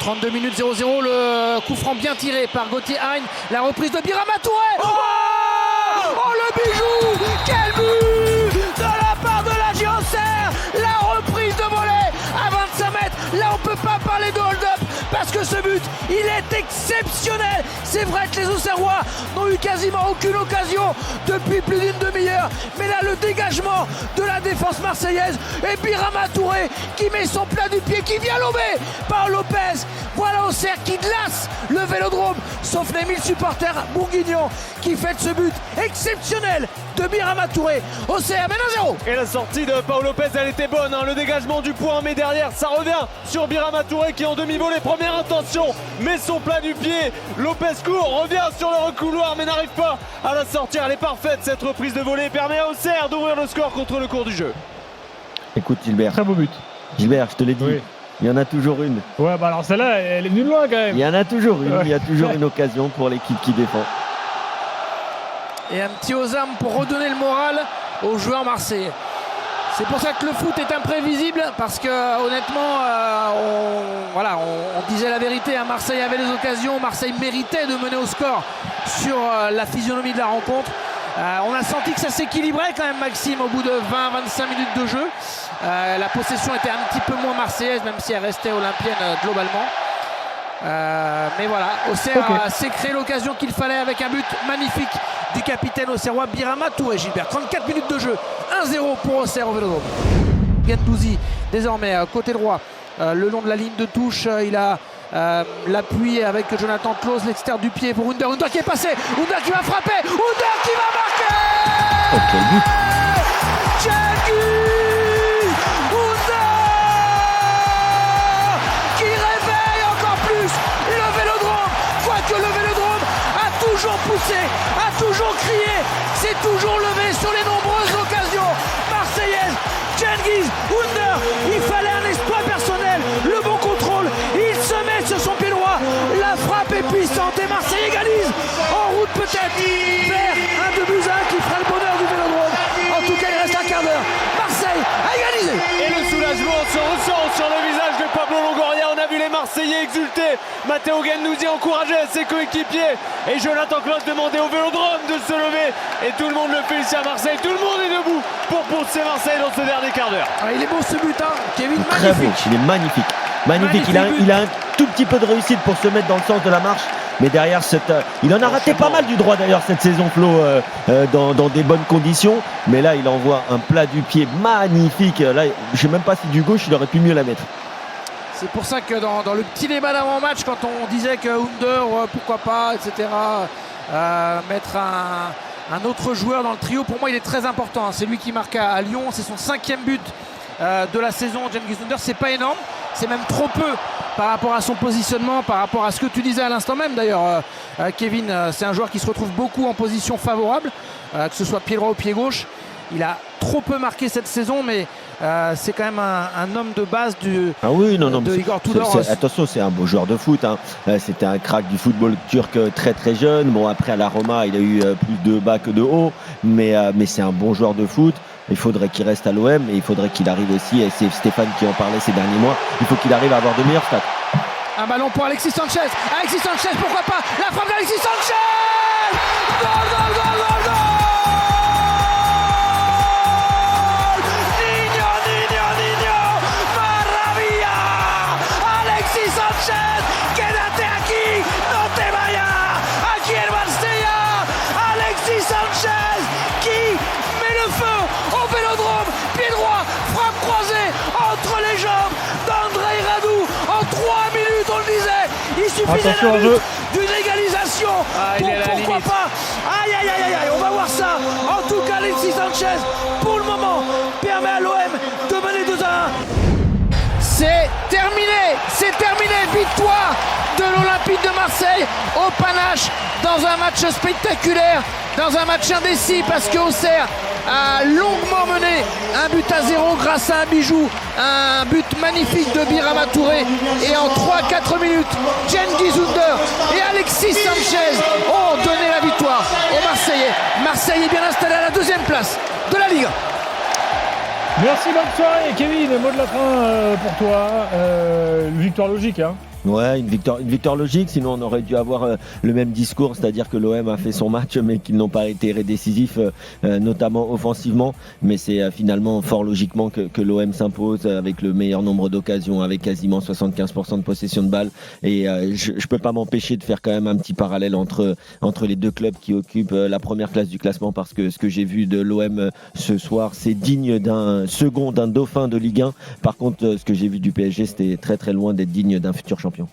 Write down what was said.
32 minutes 0-0, le coup franc bien tiré par Gauthier Hein. La reprise de Birama Touré. Oh le bijou. Quel but de la part de la Auxerre. La reprise de volée à 25 mètres. Là on peut pas parler de hold-up parce que ce but, il est exceptionnel. C'est vrai que les Auxerrois n'ont eu quasiment aucune occasion depuis plus d'une demi-heure. Mais là, le dégagement de la défense marseillaise et Birama Touré qui met son plat du pied, qui vient lober par Lopez. Voilà Auxerre qui glace le Vélodrome, sauf les 1000 supporters bourguignons qui fêtent ce but exceptionnel de Birama Touré. Auxerre mène 1-0. Et la sortie de Paul Lopez, elle était bonne, hein. Le dégagement du point, mais derrière, ça revient sur Birama Touré qui en demi-volée, première intention, met son plat du pied. Lopez court, revient sur le recouloir, mais n'arrive pas à la sortir. Elle est parfaite, cette reprise de volée permet à Auxerre d'ouvrir le score contre le cours du jeu. Écoute Gilbert. Très beau but. Gilbert, je te l'ai dit. Oui. Il y en a toujours une. Ouais, bah alors celle-là, elle est venue de loin quand même. Il y en a toujours une. Ouais. Il y a toujours une occasion pour l'équipe qui défend. Et un petit Ozam pour redonner le moral aux joueurs marseillais. C'est pour ça que le foot est imprévisible, parce que honnêtement, on disait la vérité, hein. Marseille avait les occasions, Marseille méritait de mener au score sur la physionomie de la rencontre. On a senti que ça s'équilibrait quand même, Maxime, au bout de 20-25 minutes de jeu. La possession était un petit peu moins marseillaise, même si elle restait olympienne globalement. Mais voilà, Auxerre s'est créé l'occasion qu'il fallait avec un but magnifique du capitaine auxerrois Birama Touré. Gilbert, 34 minutes de jeu, 1-0 pour Auxerre au Vélodrome. Gendouzi désormais côté droit, le long de la ligne de touche, il a l'appui avec Jonathan Clauss, l'extérieur du pied pour Under. Under qui est passé, Under qui va frapper, Under qui va marquer. Oh, quel but. Cengiz Under qui réveille encore plus le Vélodrome, quoique le Vélodrome a toujours poussé, a toujours crié, s'est toujours levé sur les nombreuses occasions marseillaises. Cengiz Under, il fallait un exploit personnel, le bon contrôle, il se met sur son pied droit, la frappe est puissante et Marseille égalise, en route peut-être vers un 2-1 qui fera le bonheur du Vélodrome. En tout cas, il reste un quart d'heure. Marseille a égalisé. Et le soulagement se ressent sur le visage de Pablo Longoria. On a vu les Marseillais exulter. Matteo Guendouzi encourageait ses coéquipiers. Et Jonathan Clauss demandait au Vélodrome de se lever. Et tout le monde le fait ici à Marseille. Tout le monde est debout pour pousser Marseille dans ce dernier quart d'heure. Il est beau ce but, hein. Kevin, Très beau. magnifique. Il est magnifique. Magnifique. Magnifique Il a un tout petit peu de réussite pour se mettre dans le sens de la marche. Mais derrière, il en a raté pas mal du droit d'ailleurs cette saison, Flo, dans des bonnes conditions. Mais là, il envoie un plat du pied magnifique. Là, je ne sais même pas si du gauche, il aurait pu mieux la mettre. C'est pour ça que dans le petit débat d'avant-match, quand on disait que Under, pourquoi pas, etc., mettre un autre joueur dans le trio, pour moi, il est très important. C'est lui qui marque à Lyon, c'est son 5e but de la saison. Cengiz Under, c'est pas énorme, c'est même trop peu par rapport à son positionnement, par rapport à ce que tu disais à l'instant même d'ailleurs, Kevin. C'est un joueur qui se retrouve beaucoup en position favorable, que ce soit pied droit ou pied gauche. Il a trop peu marqué cette saison, mais c'est quand même un homme de base de Igor Tudor. Attention, c'est un beau joueur de foot, hein. C'était un crack du football turc très très jeune. Bon, après à la Roma, il a eu plus de bas que de haut, mais c'est un bon joueur de foot. Il faudrait qu'il reste à l'OM et il faudrait qu'il arrive aussi, et c'est Stéphane qui en parlait ces derniers mois, il faut qu'il arrive à avoir de meilleurs stats. Un ballon pour Alexis Sanchez. Alexis Sanchez, pourquoi pas? La frappe d'Alexis Sanchez. Goal, goal, goal, goal, goal. Niño, niño, niño. Maravilla. Alexis Sanchez. Quédate aquí. No te vayas. Aquí en Marsella. Alexis Sanchez qui met le feu au Vélodrome. Pied droit. Frappe croisée entre les jambes d'Andrei Radou. En 3 minutes, on le disait, il suffisait d'une égalisation. Pourquoi pas? Aïe, aïe, aïe, aïe, on va voir ça. En tout cas, Alexis Sanchez, pour le moment, permet à l'OM de mener 2-1. C'est terminé, victoire de l'Olympique de Marseille au panache dans un match spectaculaire, dans un match indécis parce que Auxerre a longuement mené 1-0 grâce à un bijou, un but magnifique de Birama Touré, et en 3-4 minutes, Cengiz Under et Alexis Sanchez ont donné la victoire aux Marseillais. Marseille est bien installé à la 2e place de la Ligue. Merci, bonne soirée. Kevin, mot de la fin pour toi. Victoire logique, hein. Ouais, une victoire logique, sinon on aurait dû avoir le même discours, c'est-à-dire que l'OM a fait son match mais qu'ils n'ont pas été décisifs, notamment offensivement, mais c'est finalement fort logiquement que l'OM s'impose avec le meilleur nombre d'occasions, avec quasiment 75% de possession de balle, et je peux pas m'empêcher de faire quand même un petit parallèle entre les deux clubs qui occupent la première place du classement, parce que ce que j'ai vu de l'OM ce soir, c'est digne d'un dauphin de Ligue 1. Par contre, ce que j'ai vu du PSG, c'était très très loin d'être digne d'un futur champion.